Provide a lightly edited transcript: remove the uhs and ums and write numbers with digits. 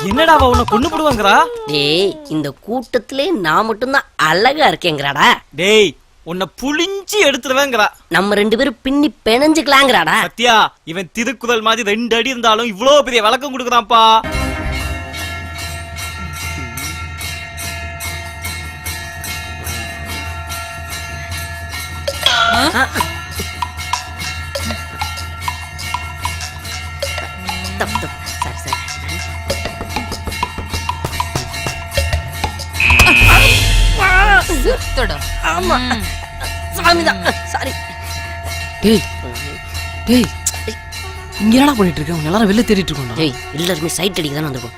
என்னடா உன்னை கொண்டு போடுவாங்கடா? டேய், இந்த கூட்டத்திலே நான் மட்டும்தான் அழகா இருக்கேங்கறாடா. டேய், உன்னை புளிஞ்சி எடுத்துருவேங்கறா. நம்ம ரெண்டு பேரும் பின்னி பெணஞ்சுக்கலாங்கறாடா. சத்யா, இவன் திருக்குறள் மாதிரி 2 அடி இருந்தாலும் இவ்ளோ பெரிய விளக்கம் கொடுக்குறான்ப்பா. ஆமா, சாமிதான். சாரி. டேய் டேய், இங்க என்னடா பண்ணிட்டு இருக்க? எல்லாரும் வெளில தேடிட்டு இருக்கோம். டேய், எல்லாருமே சைட் அடிக்க தானே வந்திருக்கோம்.